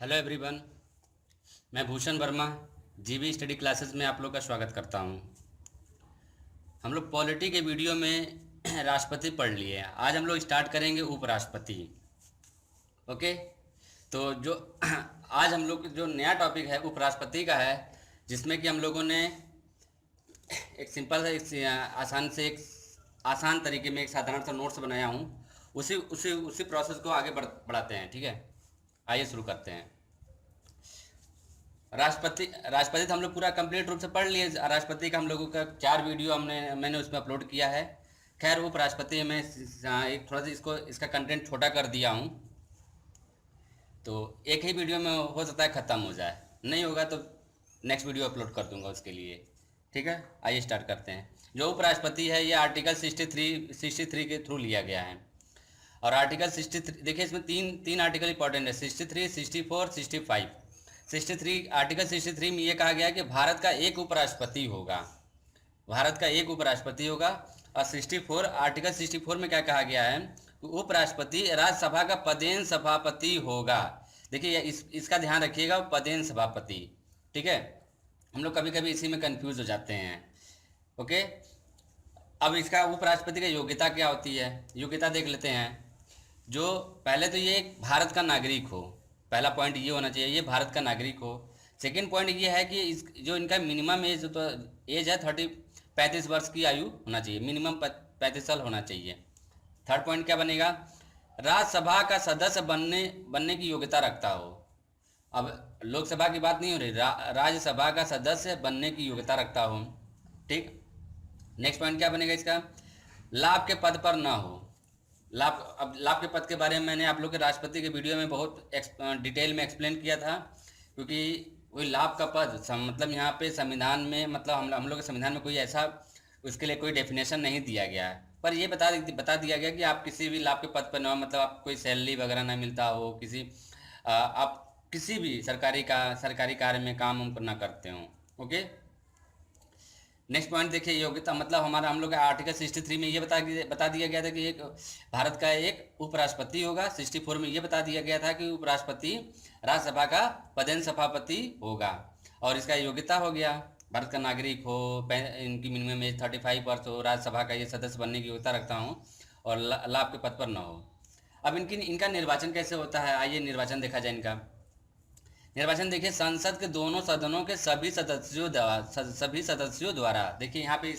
Hello everyone. मैं भूषण वर्मा जीवी study classes में आप लोग का स्वागत करता हूं। हम लोग पॉलिटी के वीडियो में राष्ट्रपति पढ़ लिए। आज हम लोग स्टार्ट करेंगे उपराष्ट्रपति। ओके, तो जो आज हम लोग जो नया टॉपिक है उपराष्ट्रपति का है, जिसमें कि हम लोगों ने एक सिंपल एक आसान तरीके में एक साधारण सा नोट्स बनाया हूँ। उसी उसी उसी प्रोसेस को आगे बढ़ाते हैं। ठीक है, आइए शुरू करते हैं। राष्ट्रपति राष्ट्रपति तो हम लोग पूरा कंप्लीट रूप से पढ़ लिए। राष्ट्रपति का हम लोगों का 4 वीडियो मैंने उसमें अपलोड किया है। खैर, उपराष्ट्रपति में एक थोड़ा सा इसका कंटेंट छोटा कर दिया हूँ, तो एक ही वीडियो में हो सकता है ख़त्म हो जाए। नहीं होगा तो नेक्स्ट वीडियो अपलोड कर दूंगा उसके लिए। ठीक है, आइए स्टार्ट करते हैं। जो उपराष्ट्रपति है ये आर्टिकल 63 के थ्रू लिया गया है। और आर्टिकल 63 देखिए, इसमें तीन आर्टिकल इंपॉर्टेंट है, 63, 64, 65। 63 आर्टिकल 63 में ये कहा गया है कि भारत का एक उपराष्ट्रपति होगा। भारत का एक उपराष्ट्रपति होगा। और 64 आर्टिकल 64 में क्या कहा गया है कि उपराष्ट्रपति राज्यसभा का पदेन सभापति होगा। देखिए इसका ध्यान रखिएगा, पदेन सभापति। ठीक है, हम लोग कभी कभी इसी में कंफ्यूज हो जाते हैं। ओके, अब इसका उपराष्ट्रपति की योग्यता क्या होती है, योग्यता देख लेते हैं। जो पहले तो ये भारत का नागरिक हो, पहला पॉइंट ये होना चाहिए, ये भारत का नागरिक हो। सेकेंड पॉइंट ये है कि जो इनका मिनिमम एज तो एज है 35 वर्ष की आयु होना चाहिए, मिनिमम 35 साल होना चाहिए। थर्ड पॉइंट क्या बनेगा, राज्यसभा का सदस्य बनने की योग्यता रखता हो। अब लोकसभा की बात नहीं हो रही, राज्यसभा का सदस्य बनने की योग्यता रखता हो। ठीक, नेक्स्ट पॉइंट क्या बनेगा इसका, लाभ के पद पर ना हो। लाभ के पद के बारे में मैंने आप लोग के राष्ट्रपति के वीडियो में बहुत डिटेल में एक्सप्लेन किया था। क्योंकि वही लाभ का पद मतलब यहाँ पे संविधान में, मतलब हम लोग के संविधान में कोई ऐसा उसके लिए कोई डेफिनेशन नहीं दिया गया है। पर ये बता दिया गया कि आप किसी भी लाभ के पद पर ना हो, मतलब आप कोई सैलरी वगैरह ना मिलता हो, आप किसी भी सरकारी कार्य में काम ना करते हो। ओके, नेक्स्ट पॉइंट देखिए, योग्यता मतलब हम लोग का आर्टिकल 63 में ये बता दिया गया था कि एक भारत का एक उपराष्ट्रपति होगा। 64 में ये बता दिया गया था कि उपराष्ट्रपति राज्यसभा का पदेन सभापति होगा। और इसका योग्यता हो गया, भारत का नागरिक हो, इनकी मिनिमम एज 35 वर्ष हो, राज्यसभा का ये सदस्य बनने की योग्यता रखता हूँ, और लाभ के पद पर न हो। अब इनका निर्वाचन कैसे होता है, आइए निर्वाचन देखा जाए इनका। निर्वाचन देखिए, संसद के दोनों सदनों के सभी सदस्यों द्वारा देखिए यहाँ पे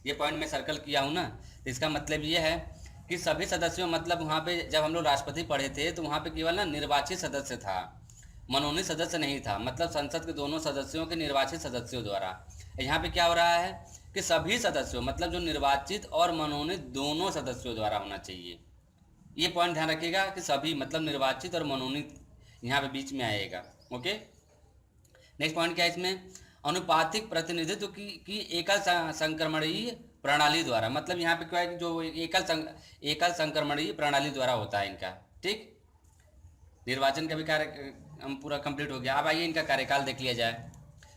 ये पॉइंट मैं सर्कल किया हूँ ना, तो इसका मतलब ये है कि सभी सदस्यों, मतलब वहाँ पे जब हम लोग राष्ट्रपति पढ़े थे तो वहाँ पे केवल ना निर्वाचित सदस्य था, मनोनीत सदस्य नहीं था। मतलब संसद के दोनों सदस्यों के निर्वाचित सदस्यों द्वारा। यहाँ पे क्या हो रहा है कि सभी सदस्यों, मतलब जो निर्वाचित और मनोनीत दोनों सदस्यों द्वारा होना चाहिए। ये पॉइंट ध्यान रखिएगा कि सभी मतलब निर्वाचित और मनोनीत यहाँ पे बीच में आएगा। ओके, नेक्स्ट पॉइंट क्या है इसमें, अनुपातिक प्रतिनिधित्व की एकल संक्रमणीय प्रणाली द्वारा। मतलब यहाँ पे क्या है कि जो एकल संक्रमणीय प्रणाली द्वारा होता है इनका। ठीक, निर्वाचन का भी कार्य हम पूरा कंप्लीट हो गया। अब आइए इनका कार्यकाल देख लिया जाए।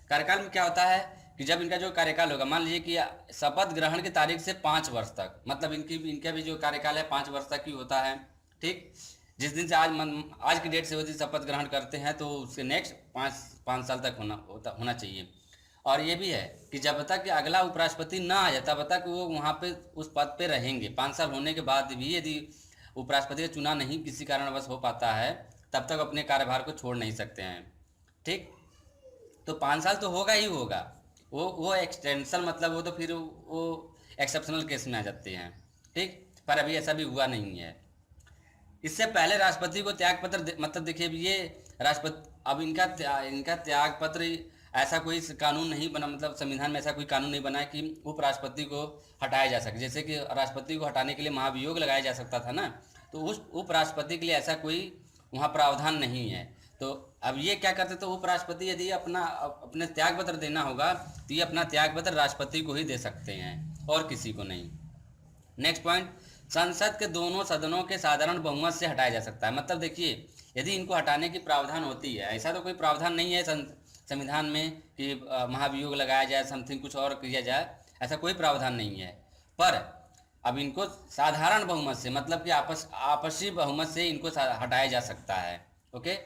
कार्यकाल में क्या होता है कि जब इनका जो कार्यकाल होगा, मान लीजिए कि शपथ ग्रहण की तारीख से 5 वर्ष तक, मतलब इनका भी जो कार्यकाल है 5 वर्ष तक ही होता है। ठीक, जिस दिन से आज की डेट से वो दिन शपथ ग्रहण करते हैं तो उसके नेक्स्ट 5 साल तक होना चाहिए। और ये भी है कि जब तक कि अगला उपराष्ट्रपति ना आ जाए तब तक वो वहाँ पे उस पद पे रहेंगे। 5 साल होने के बाद भी यदि उपराष्ट्रपति का चुनाव नहीं किसी कारणवश हो पाता है तब तक अपने कार्यभार को छोड़ नहीं सकते हैं। ठीक, तो 5 साल तो होगा ही होगा। वो एक्सटेंशन, मतलब वो तो फिर वो एक्सेप्शनल केस में आ जाते हैं। ठीक, पर अभी ऐसा भी हुआ नहीं है। इससे पहले राष्ट्रपति को त्याग पत्र, मतलब देखिए ये राष्ट्रपति, अब इनका त्याग पत्र ऐसा कोई कानून नहीं बना, मतलब संविधान में ऐसा कोई कानून नहीं बना है कि उपराष्ट्रपति को हटाया जा सके। जैसे कि राष्ट्रपति को हटाने के लिए महाभियोग लगाया जा सकता था ना, तो उस उपराष्ट्रपति के लिए ऐसा कोई वहाँ प्रावधान नहीं है। तो अब ये क्या करते, तो उपराष्ट्रपति यदि अपने त्याग पत्र देना होगा तो ये अपना त्याग पत्र राष्ट्रपति को ही दे सकते हैं और किसी को नहीं। नेक्स्ट पॉइंट, संसद के दोनों सदनों के साधारण बहुमत से हटाया जा सकता है। मतलब देखिए, यदि इनको हटाने की प्रावधान होती है, ऐसा तो कोई प्रावधान नहीं है संविधान में कि महाभियोग लगाया जाए, समथिंग कुछ और किया जाए, ऐसा कोई प्रावधान नहीं है। पर अब इनको साधारण बहुमत से, मतलब कि आपसी बहुमत से इनको हटाया जा सकता है। ओके,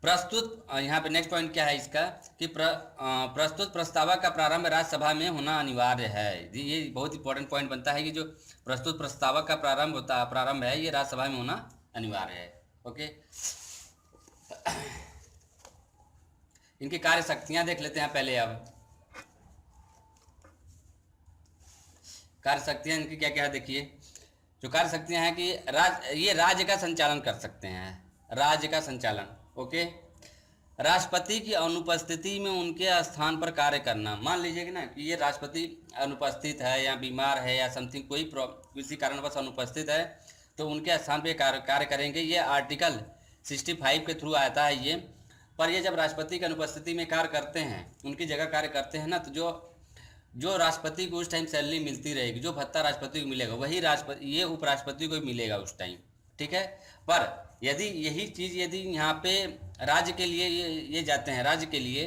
प्रस्तुत यहाँ पे नेक्स्ट पॉइंट क्या है इसका कि प्रस्तुत प्रस्ताव का प्रारंभ राज्यसभा में होना अनिवार्य है। ये बहुत इंपॉर्टेंट पॉइंट बनता है कि जो प्रस्तुत प्रस्ताव का प्रारंभ है ये राज्यसभा में होना अनिवार्य है। ओके, इनकी कार्य शक्तियां देख लेते हैं पहले। अब कार्य शक्तियां इनकी क्या क्या है देखिए। जो कार्य शक्तियां हैं कि ये राज्य का संचालन कर सकते हैं, राज्य का संचालन। ओके, राष्ट्रपति की अनुपस्थिति में उनके स्थान पर कार्य करना। मान लीजिए कि ना कि ये राष्ट्रपति अनुपस्थित है या बीमार है या समथिंग कोई किसी कारणवश अनुपस्थित है तो उनके स्थान पर कार्य करेंगे। ये आर्टिकल 65 के थ्रू आता है ये। पर ये जब राष्ट्रपति की अनुपस्थिति में कार्य करते हैं, उनकी जगह कार्य करते हैं ना, तो जो राष्ट्रपति को उस टाइम सैलरी मिलती रहेगी, जो भत्ता राष्ट्रपति को मिलेगा वही ये उपराष्ट्रपति को मिलेगा उस टाइम। ठीक है, पर यदि यही चीज़ यदि यहाँ पे राज्य के लिए ये जाते हैं राज्य के लिए,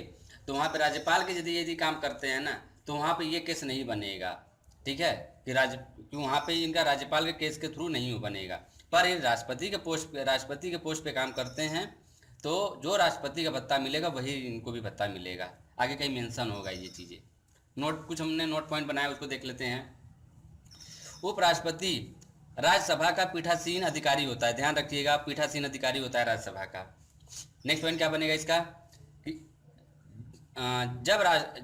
तो वहाँ पे राज्यपाल के यदि काम करते हैं ना तो वहाँ पे ये केस नहीं बनेगा। ठीक है, कि वहाँ पे इनका राज्यपाल के केस के थ्रू नहीं बनेगा। पर ये राष्ट्रपति के पोस्ट पे काम करते हैं तो जो राष्ट्रपति का भत्ता मिलेगा वही इनको भी भत्ता मिलेगा। आगे कहीं मेंशन होगा ये चीज़ें। कुछ हमने नोट पॉइंट बनाया, उसको देख लेते हैं। उपराष्ट्रपति राज्यसभा का पीठासीन अधिकारी होता है। ध्यान रखिएगा, पीठासीन अधिकारी होता है राज्यसभा का। नेक्स्ट पॉइंट क्या बनेगा इसका कि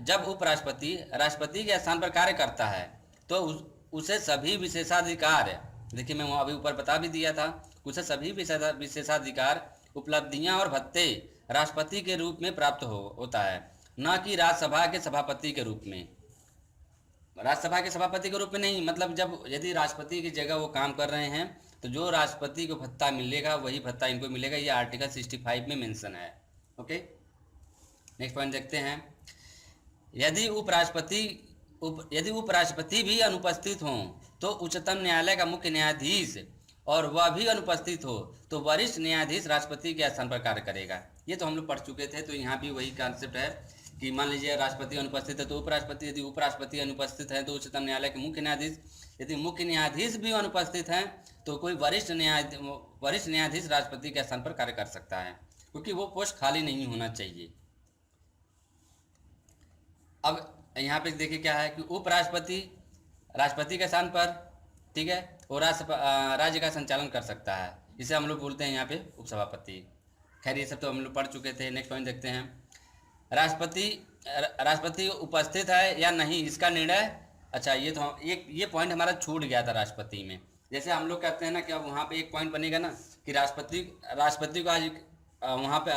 जब उपराष्ट्रपति राष्ट्रपति के स्थान पर कार्य करता है तो उसे सभी विशेषाधिकार, देखिए मैं अभी ऊपर बता भी दिया था, उसे सभी विशेषाधिकार, उपलब्धियां और भत्ते राष्ट्रपति के रूप में प्राप्त होता है, न कि राज्यसभा के सभापति के रूप में। राज्यसभा के सभापति के रूप में नहीं, मतलब जब यदि राष्ट्रपति की जगह वो काम कर रहे हैं तो जो राष्ट्रपति को भत्ता मिलेगा वही भत्ता इनको मिलेगा। ये आर्टिकल 65 में मेंशन है। ओके, नेक्स्ट पॉइंट देखते हैं। यदि उपराष्ट्रपति भी अनुपस्थित हों तो उच्चतम न्यायालय का मुख्य न्यायाधीश और वह भी अनुपस्थित हो तो वरिष्ठ न्यायाधीश राष्ट्रपति के स्थान पर कार्य करेगा। ये तो हम लोग पढ़ चुके थे, तो यहाँ भी वही कॉन्सेप्ट है कि मान लीजिए राष्ट्रपति अनुपस्थित है तो उपराष्ट्रपति, यदि उपराष्ट्रपति अनुपस्थित है तो उच्चतम न्यायालय के मुख्य न्यायाधीश, यदि मुख्य न्यायाधीश भी अनुपस्थित हैं तो कोई वरिष्ठ न्यायाधीश राष्ट्रपति के स्थान पर कार्य कर सकता है, क्योंकि वो पोस्ट खाली नहीं होना चाहिए। अब यहाँ पे देखिए क्या है कि उपराष्ट्रपति राष्ट्रपति के स्थान पर, ठीक है, वो राज्य का संचालन कर सकता है। इसे हम लोग बोलते हैं यहाँ पे उपसभापति। खैर ये सब तो हम लोग पढ़ चुके थे। नेक्स्ट पॉइंट देखते हैं। राष्ट्रपति उपस्थित है या नहीं इसका निर्णय, अच्छा ये तो ये पॉइंट हमारा छूट गया था राष्ट्रपति में। जैसे हम लोग कहते हैं ना कि अब वहाँ पे एक पॉइंट बनेगा ना कि राष्ट्रपति को आज वहाँ पे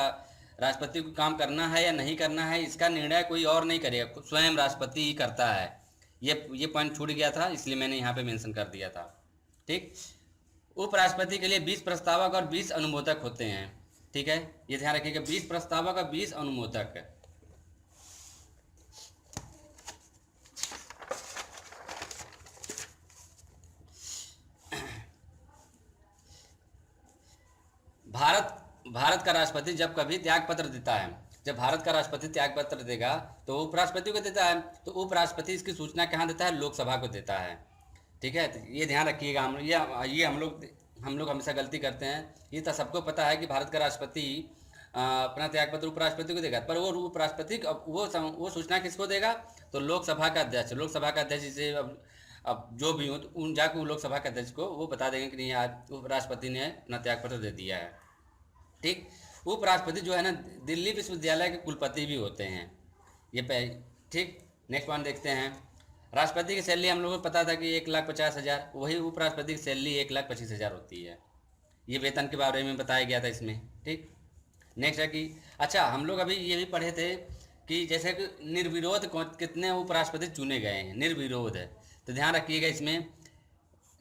राष्ट्रपति को काम करना है या नहीं करना है, इसका निर्णय कोई और नहीं करेगा, स्वयं राष्ट्रपति ही करता है। ये पॉइंट छूट गया था, इसलिए मैंने यहाँ पे मेंशन कर दिया था। ठीक, उपराष्ट्रपति के लिए 20 प्रस्तावक और 20 अनुमोदक होते हैं। ठीक है, ये ध्यान रखिएगा, 20 प्रस्तावक और 20 अनुमोदक। भारत का राष्ट्रपति जब कभी त्याग पत्र देता है, जब भारत का राष्ट्रपति त्याग पत्र देगा तो उपराष्ट्रपति को देता है, तो उपराष्ट्रपति इसकी सूचना कहाँ देता है, लोकसभा को देता है। ठीक है, तो ये ध्यान रखिएगा। ये हम लोग हमेशा गलती करते हैं। ये तो सबको पता है कि भारत का राष्ट्रपति अपना त्याग पत्र उपराष्ट्रपति को देगा, पर वो उपराष्ट्रपति वो सूचना किसको देगा, तो लोकसभा का अध्यक्ष जिसे अब जो भी हो तो जाकर लोकसभा के अध्यक्ष को वो बता देंगे कि नहीं आज उपराष्ट्रपति ने अपना त्याग पत्र दे दिया है। ठीक, उपराष्ट्रपति जो है ना दिल्ली विश्वविद्यालय के कुलपति भी होते हैं ये ठीक। नेक्स्ट पॉइंट देखते हैं। राष्ट्रपति की सैलरी हम लोगों को पता था कि 1,50,000, वही उपराष्ट्रपति की सैलरी 1,25,000 होती है। ये वेतन के बारे में बताया गया था इसमें। ठीक, नेक्स्ट है कि अच्छा हम लोग अभी ये भी पढ़े थे कि जैसे कि निर्विरोध कितने उपराष्ट्रपति चुने गए हैं, निर्विरोध है, तो ध्यान रखिएगा इसमें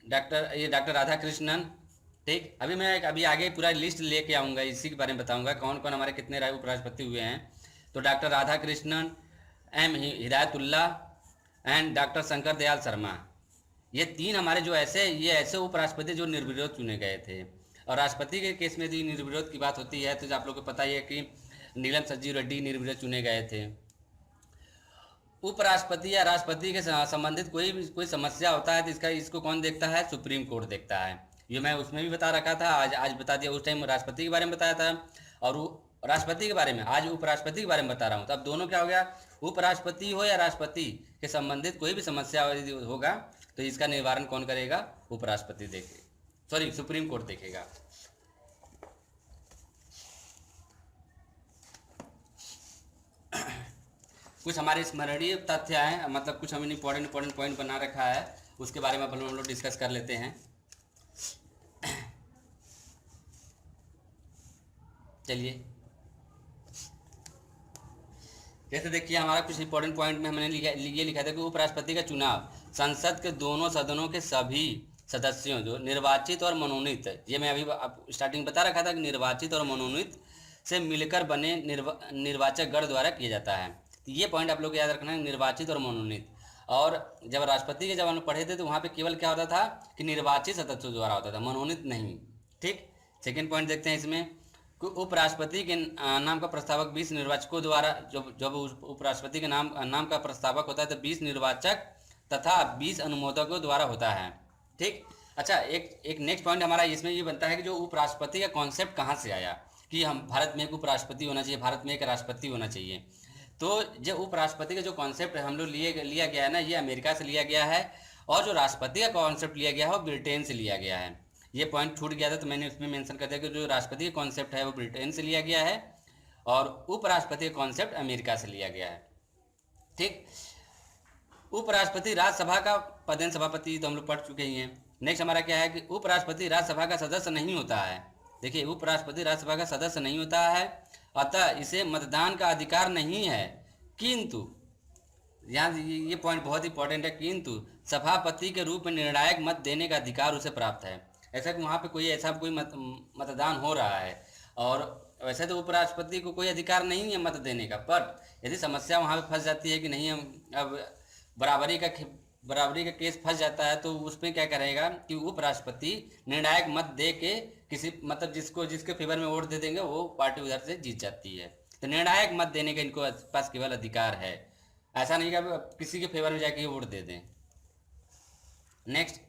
डॉक्टर राधाकृष्णन। ठीक, अभी आगे पूरा लिस्ट लेके आऊँगा, इसी के बारे में बताऊँगा कौन कौन हमारे कितने उपराष्ट्रपति हुए हैं। तो doctor Radhakrishnan, M Hidayatullah and doctor Shankar Dayal Sharma, ये 3 हमारे जो ऐसे उपराष्ट्रपति जो निर्विरोध चुने गए थे। और राष्ट्रपति के केस में यदि निर्विरोध की बात होती है तो आप लोगों को पता ही है कि नीलम संजीव रेड्डी निर्विरोध चुने गए थे। उपराष्ट्रपति या राष्ट्रपति के संबंधित कोई समस्या होता है तो इसको कौन देखता है, सुप्रीम कोर्ट देखता है। ये मैं उसमें भी बता रखा था, आज बता दिया। उस टाइम राष्ट्रपति के बारे में बताया था और राष्ट्रपति के बारे में, आज उपराष्ट्रपति के बारे में बता रहा हूँ। तो अब दोनों क्या हो गया, उपराष्ट्रपति हो या राष्ट्रपति के संबंधित कोई भी समस्या होगा तो इसका निवारण कौन करेगा, उपराष्ट्रपति देखे, सॉरी सुप्रीम कोर्ट देखेगा। कुछ हमारे स्मरणीय तथ्य हैं, मतलब कुछ हमने इंपॉर्टेंट पॉइंट बना रखा है, उसके बारे में हम लोग डिस्कस कर लेते हैं। चलिए, जैसे देखिए हमारा कुछ इंपॉर्टेंट पॉइंट में हमने ये लिखा था कि उपराष्ट्रपति का चुनाव संसद के दोनों सदनों के सभी सदस्यों जो निर्वाचित और मनोनीत, ये मैं अभी स्टार्टिंग बता रखा था कि निर्वाचित और मनोनीत से मिलकर बने निर्वाचक गण द्वारा किया जाता है। तो ये पॉइंट आप लोग को याद रखना है, निर्वाचित और मनोनीत। और जब राष्ट्रपति के जब हम पढ़े थे तो वहाँ पे केवल क्या होता था कि निर्वाचित सदस्यों द्वारा होता था, मनोनीत नहीं। ठीक, सेकेंड पॉइंट देखते हैं इसमें, उपराष्ट्रपति के नाम का प्रस्तावक 20 निर्वाचकों द्वारा, जब उपराष्ट्रपति के नाम का प्रस्तावक होता है तो 20 निर्वाचक तथा 20 अनुमोदकों द्वारा होता है। ठीक, अच्छा, एक नेक्स्ट पॉइंट हमारा इसमें ये बनता है कि जो उपराष्ट्रपति का कॉन्सेप्ट कहाँ से आया, कि हम भारत में एक उपराष्ट्रपति होना चाहिए, भारत में एक राष्ट्रपति होना चाहिए। तो जो उपराष्ट्रपति का जो कॉन्सेप्ट हम लोग लिया गया है ना, ये अमेरिका से लिया गया है, और जो राष्ट्रपति का कॉन्सेप्ट लिया गया है वो ब्रिटेन से लिया गया है। ये पॉइंट छूट गया था तो मैंने उसमें मेंशन कर दिया कि जो राष्ट्रपति का कॉन्सेप्ट है वो ब्रिटेन से लिया गया है और उपराष्ट्रपति का कॉन्सेप्ट अमेरिका से लिया गया है। ठीक, उपराष्ट्रपति राज्यसभा का पदेन सभापति तो हम लोग पढ़ चुके ही हैं। नेक्स्ट हमारा क्या है कि उपराष्ट्रपति राज्यसभा का सदस्य नहीं होता है। देखिए, उपराष्ट्रपति राज्यसभा का सदस्य नहीं होता है, अतः इसे मतदान का अधिकार नहीं है, किंतु यहाँ ये पॉइंट बहुत इंपॉर्टेंट है, किंतु सभापति के रूप में निर्णायक मत देने का अधिकार उसे प्राप्त है। ऐसा कि वहाँ पे कोई मतदान हो रहा है और वैसे तो उपराष्ट्रपति को कोई अधिकार नहीं है मत देने का, पर यदि समस्या वहाँ पे फंस जाती है कि नहीं, हम अब बराबरी का केस फंस जाता है तो उसमें क्या करेगा कि उपराष्ट्रपति निर्णायक मत दे के किसी, मतलब जिसके फेवर में वोट दे देंगे वो पार्टी उधर से जीत जाती है। तो निर्णायक मत देने का इनको पास केवल अधिकार है, ऐसा नहीं कि किसी के फेवर में जाके वोट दे दें। नेक्स्ट,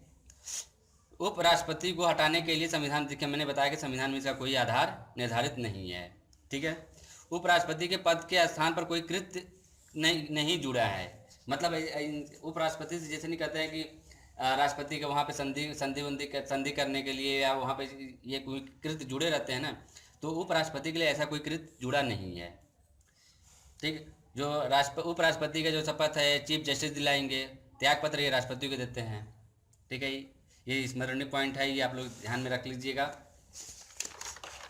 उपराष्ट्रपति को हटाने के लिए संविधान, देखिए मैंने बताया कि संविधान में इसका कोई आधार निर्धारित नहीं है। ठीक है, उपराष्ट्रपति के पद के स्थान पर कोई कृत्य नहीं जुड़ा है, मतलब उपराष्ट्रपति से जैसे नहीं कहते हैं कि राष्ट्रपति का वहाँ पे संधि करने के लिए या वहाँ पे ये कोई कृत्य जुड़े रहते हैं ना, तो उपराष्ट्रपति के लिए ऐसा कोई कृत्य जुड़ा नहीं है। ठीक, जो उपराष्ट्रपति का जो शपथ है चीफ जस्टिस दिलाएंगे, त्यागपत्र ये राष्ट्रपति को देते हैं। ठीक है, ये स्मरणीय पॉइंट है, ये आप लोग ध्यान में रख लीजिएगा।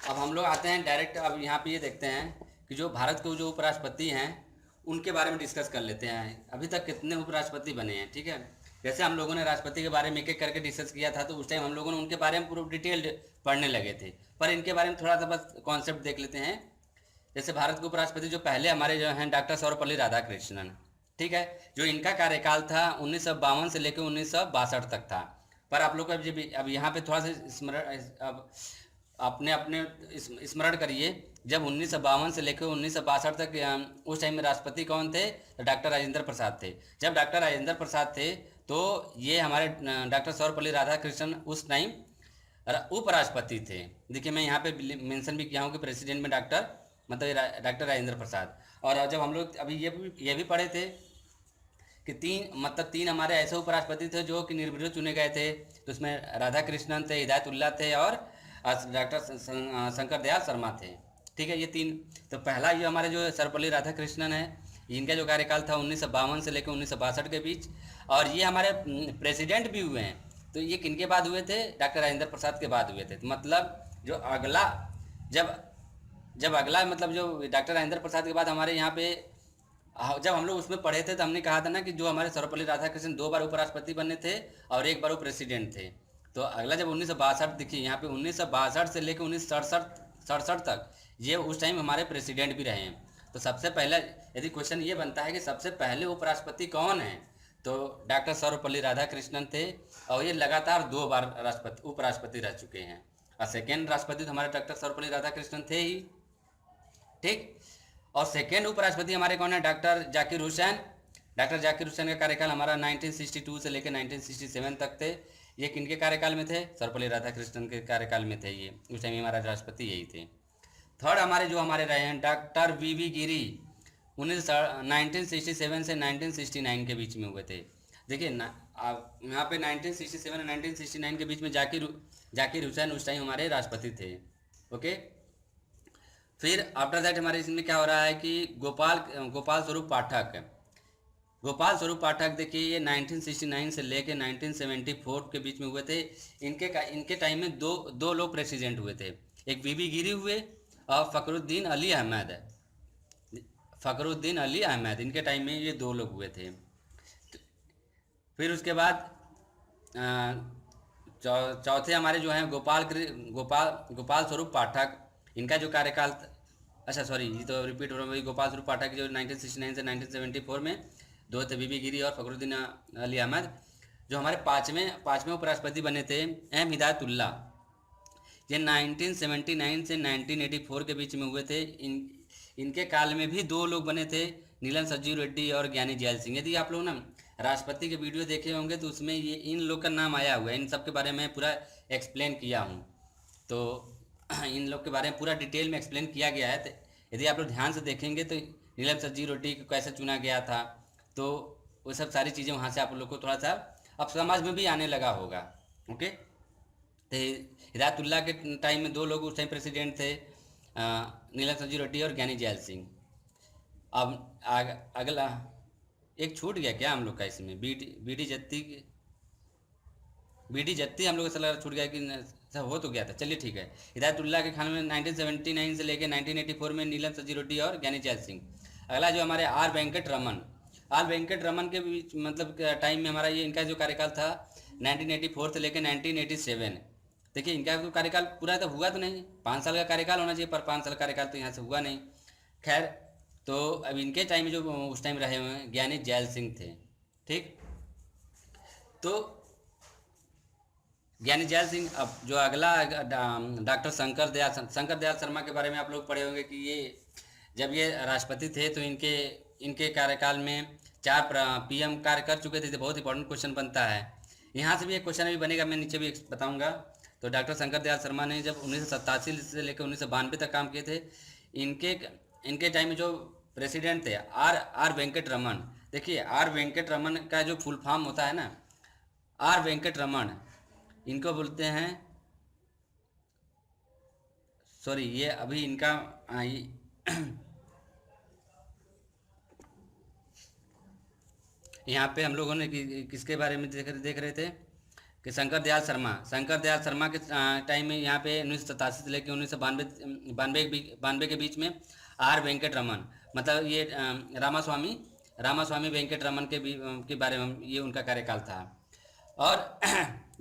अब हम लोग आते हैं डायरेक्ट, अब यहाँ पे ये देखते हैं कि जो भारत के जो उपराष्ट्रपति हैं उनके बारे में डिस्कस कर लेते हैं, अभी तक कितने उपराष्ट्रपति बने हैं। ठीक है, जैसे हम लोगों ने राष्ट्रपति के बारे में एक एक करके डिस्कस किया था तो उस टाइम हम लोगों ने उनके बारे में पूरा डिटेल्ड पढ़ने लगे थे, पर इनके बारे में थोड़ा सा बस कॉन्सेप्ट देख लेते हैं। जैसे भारत के उपराष्ट्रपति जो पहले हमारे जो हैं डॉक्टर सर्वपल्ली राधाकृष्णन। ठीक है, जो इनका कार्यकाल था 1952 से लेकर 1962 तक था। पर आप लोग अब यहाँ पे थोड़ा सा अपने स्मरण करिए, जब 1952 से लेकर 1962 तक उस टाइम में राष्ट्रपति कौन थे, तो डॉक्टर राजेंद्र प्रसाद थे। जब डॉक्टर राजेंद्र प्रसाद थे तो ये हमारे डॉक्टर सर्वपल्ली राधाकृष्णन उस टाइम उपराष्ट्रपति थे। देखिए मैं यहाँ पे मेंशन भी किया हूँ कि प्रेसिडेंट में डॉक्टर राजेंद्र प्रसाद। और जब हम लोग अभी ये भी पढ़े थे कि तीन हमारे ऐसे उपराष्ट्रपति थे जो कि निर्विरोध चुने गए थे, तो उसमें राधाकृष्णन थे, हिदायतुल्लाह थे और डॉक्टर शंकर दयाल शर्मा थे। ठीक है, ये तीन। तो पहला ये हमारे जो सर्वपल्ली राधाकृष्णन है, इनका जो कार्यकाल था 1952 से लेकर 1962 के बीच, और ये हमारे प्रेसिडेंट भी हुए हैं। तो ये किनके बाद हुए थे, डॉक्टर राजेंद्र प्रसाद के बाद हुए थे। तो मतलब जो अगला जब अगला मतलब जो डॉक्टर राजेंद्र प्रसाद के बाद हमारे यहाँ पे जब हम लोग उसमें पढ़े थे तो हमने कहा था ना कि जो हमारे सर्वपल्ली राधाकृष्णन 2 बार उपराष्ट्रपति बने थे और 1 बार वो प्रेसिडेंट थे। तो अगला जब 1962, देखिए यहाँ पे 1962 से लेकर 1967 तक ये उस टाइम हमारे प्रेसिडेंट भी रहे हैं। तो सबसे पहले यदि क्वेश्चन ये बनता है कि सबसे पहले उपराष्ट्रपति कौन है, तो डॉक्टर सर्वपल्ली राधाकृष्णन थे और ये लगातार 2 बार उपराष्ट्रपति रह चुके हैं। और सेकेंड राष्ट्रपति तो हमारे डॉक्टर सर्वपल्ली राधाकृष्णन थे ही। ठीक, और सेकेंड उपराष्ट्रपति हमारे कौन है, डॉक्टर जाकिर हुसैन। डॉक्टर जाकिर हुसैन का कार्यकाल हमारा 1962 से लेकर 1967 तक थे। ये किनके कार्यकाल में थे, सर्वपल्ली राधाकृष्णन के कार्यकाल में थे। ये उस टाइम हमारा राष्ट्रपति यही थे। थर्ड हमारे जो हमारे रहे हैं डॉक्टर वी गिरी 1967 से 1969 के बीच में हुए थे। देखिए ना, आप यहाँ पे 1967 और 1969 के बीच में जाकिर हुसैन उस टाइम हमारे राष्ट्रपति थे। ओके, फिर आफ्टर दैट हमारे इसमें क्या हो रहा है कि गोपाल स्वरूप पाठक, देखिए ये 1969 से लेके 1974 के बीच में हुए थे। इनके टाइम में दो लोग प्रेसिडेंट हुए थे, एक बीबी गिरी हुए और फ़खरुद्दीन अली अहमद, इनके टाइम में ये दो लोग हुए थे। फिर उसके बाद चौथे हमारे जो हैं गोपाल स्वरूप पाठक, इनका जो कार्यकाल, अच्छा सॉरी ये तो रिपीट हो रहा है, गोपाल स्वरूप पाठक जो 1969 से 1974 में दो थे, बीबी गिरी और फ़खरुद्दीन अली अहमद। जो हमारे पाँचवें उपराष्ट्रपति बने थे एम हिदायतुल्ला, ये 1979 से 1984 के बीच में हुए थे। इनके काल में भी दो लोग बने थे, नीलम संजीव रेड्डी और ज्ञानी जैल सिंह। यदि आप लोग ना राष्ट्रपति के वीडियो देखे होंगे तो उसमें ये इन लोग का नाम आया हुआ है, इन सब के बारे में पूरा एक्सप्लेन किया हूँ, तो इन लोग के बारे में पूरा डिटेल में एक्सप्लेन किया गया है। तो यदि आप लोग ध्यान से देखेंगे तो नीलम संजीव रेड्डी को कैसे चुना गया था, तो वो सब सारी चीज़ें वहाँ से आप लोग को थोड़ा सा अब समझ में भी आने लगा होगा। ओके, तो हिदायतुल्ला के टाइम में दो लोग उस टाइम प्रेसिडेंट थे, नीलम संजीव रेड्डी और ज्ञानी जैल सिंह। अब अगला एक छूट गया क्या हम लोग का इसमें, बीडी जत्ती हम लोग का सलाह छूट गया कि सब हो तो गया था। चलिए ठीक है, हिदायतुल्ला के खान में 1979 से लेकर 1984 में नीलम संजीव रेड्डी और ज्ञानी जैल सिंह। अगला जो हमारे आर वेंकट रमन के बीच मतलब टाइम में हमारा ये इनका जो कार्यकाल था 1984 से लेकर 1987। देखिए इनका तो कार्यकाल पूरा तो हुआ तो नहीं, 5 साल का कार्यकाल होना चाहिए, पर 5 साल का कार्यकाल तो यहाँ से हुआ नहीं। खैर, तो अब इनके टाइम में जो उस टाइम रहे हुए हैं ज्ञानी जैल सिंह थे। ठीक, तो ज्ञानी जैल सिंह। अब जो अगला डॉक्टर शंकर दयाल शर्मा के बारे में आप लोग पढ़े होंगे कि ये जब ये राष्ट्रपति थे तो इनके कार्यकाल में 4 PM कार्य कर चुके थे। तो बहुत इंपॉर्टेंट क्वेश्चन बनता है, यहाँ से भी एक क्वेश्चन अभी बनेगा, मैं नीचे भी बताऊंगा। तो डॉक्टर शंकर दयाल शर्मा ने जब 1987 से लेकर 1992 तक काम किए थे। इनके टाइम में जो प्रेसिडेंट थे आर वेंकट रमन। देखिए आर वेंकट रमन का जो फुल फॉर्म होता है ना, आर वेंकट रमन, इनको बोलते हैं, सॉरी ये अभी इनका यहाँ पे हम लोगों ने किसके बारे में देख रहे थे कि शंकर दयाल शर्मा के टाइम में यहाँ पे 1987 से लेकर 1992 के बीच में आर वेंकट रमन, मतलब ये रामास्वामी वेंकट रमन के बारे में ये उनका कार्यकाल था। और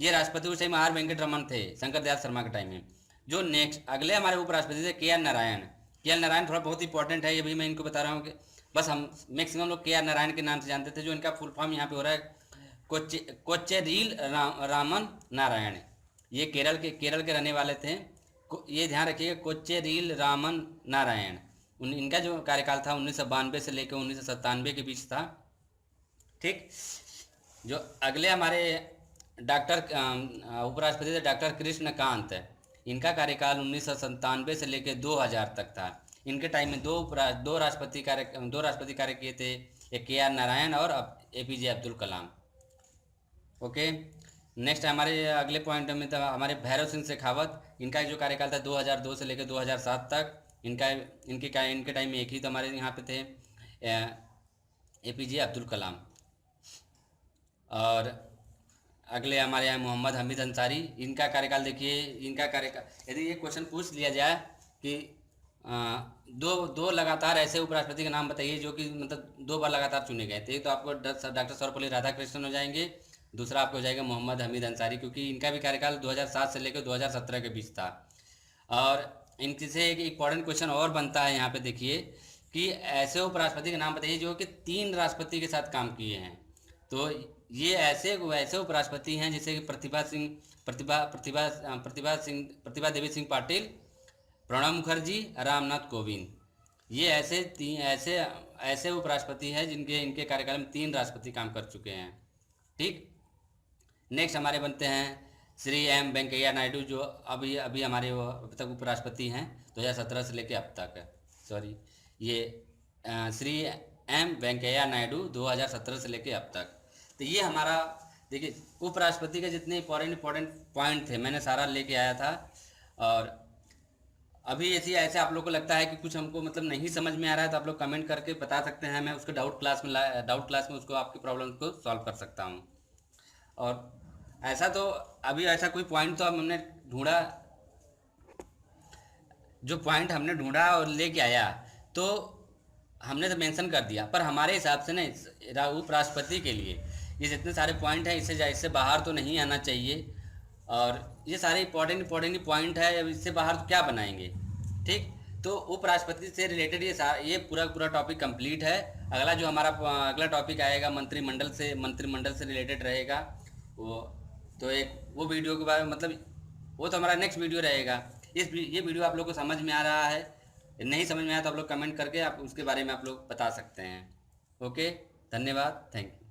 ये राष्ट्रपति उस टाइम आर वेंकट रमन थे शंकर दयाल शर्मा के टाइम में। जो नेक्स्ट अगले हमारे उपराष्ट्रपति थे के आर नारायण थोड़ा बहुत इंपॉर्टेंट है, ये भी मैं इनको बता रहा हूँ कि बस हम मैक्सिमम लोग के आर नारायण के नाम से जानते थे। जो इनका फुल फॉर्म यहाँ पे हो रहा है कोच्चेरील रामन नारायण। ये केरल के रहने वाले थे, ये ध्यान रखिएगा, कोच्चेरील रामन नारायण। इनका जो कार्यकाल था 1992 से लेकर 1997 के बीच था। ठीक, जो अगले हमारे डॉक्टर उपराष्ट्रपति थे डॉक्टर कृष्णकांत, इनका कार्यकाल 1997 से लेकर 2000 तक था। इनके टाइम में दो राष्ट्रपति कार्य किए थे, एक के आर नारायण और APJ Abdul Kalam. Okay, next हमारे अगले पॉइंट में था हमारे भैरव सिंह शेखावत। इनका जो कार्यकाल था 2002 से लेकर 2007 तक। इनके टाइम में एक ही तो हमारे यहाँ पे थे APJ अब्दुल कलाम। और अगले हमारे यहाँ मोहम्मद हमीद अंसारी, इनका कार्यकाल देखिए, इनका कार्यकाल यदि ये क्वेश्चन पूछ लिया जाए कि दो लगातार ऐसे उपराष्ट्रपति का नाम बताइए जो कि मतलब 2 बार लगातार चुने गए थे, तो आपको डॉक्टर सर्वपल्ली राधाकृष्णन हो जाएंगे, दूसरा आपको हो जाएगा मोहम्मद हमीद अंसारी, क्योंकि इनका भी कार्यकाल 2007 से लेकर 2017 के बीच था। और इनसे एक इम्पॉर्टेंट क्वेश्चन और बनता है यहाँ पे, देखिए कि ऐसे उपराष्ट्रपति के नाम बताइए जो कि 3 राष्ट्रपति के साथ काम किए हैं। तो ये ऐसे उपराष्ट्रपति हैं जैसे कि प्रतिभा देवी सिंह पाटिल, प्रणब मुखर्जी, रामनाथ कोविंद। ये ऐसे उपराष्ट्रपति हैं इनके कार्यकाल में 3 राष्ट्रपति काम कर चुके हैं। ठीक, नेक्स्ट हमारे बनते हैं श्री एम वेंकैया नायडू, जो अभी अभी हमारे वो अब तक उपराष्ट्रपति हैं 2017 से लेके अब तक। सॉरी, ये श्री एम वेंकैया नायडू 2017 से लेके अब तक। तो ये हमारा देखिए उपराष्ट्रपति के जितने इम्पोर्टेंट पॉइंट थे मैंने सारा लेके आया था। और अभी ऐसे ऐसे आप लोग को लगता है कि कुछ हमको मतलब नहीं समझ में आ रहा है तो आप लोग कमेंट करके बता सकते हैं, मैं उसको डाउट क्लास में उसको आपकी प्रॉब्लम को सॉल्व कर सकता हूँ। और ऐसा तो अभी ऐसा कोई पॉइंट तो हमने ढूंढा, जो पॉइंट हमने ढूंढा और लेके आया तो हमने तो मेंशन कर दिया, पर हमारे हिसाब से ना उपराष्ट्रपति के लिए ये जितने सारे पॉइंट हैं इससे बाहर तो नहीं आना चाहिए। और ये सारे इंपॉर्टेंट पॉइंट है, अब इससे बाहर तो क्या बनाएंगे। ठीक, तो उपराष्ट्रपति से रिलेटेड ये पूरा टॉपिक कंप्लीट है। अगला जो हमारा अगला टॉपिक आएगा मंत्रिमंडल से रिलेटेड रहेगा वो। तो एक वो वीडियो के बारे में मतलब वो तो हमारा नेक्स्ट वीडियो रहेगा। ये वीडियो आप लोग को समझ में आ रहा है, नहीं समझ में आया तो आप लोग कमेंट करके आप उसके बारे में आप लोग बता सकते हैं। ओके, धन्यवाद, थैंक यू।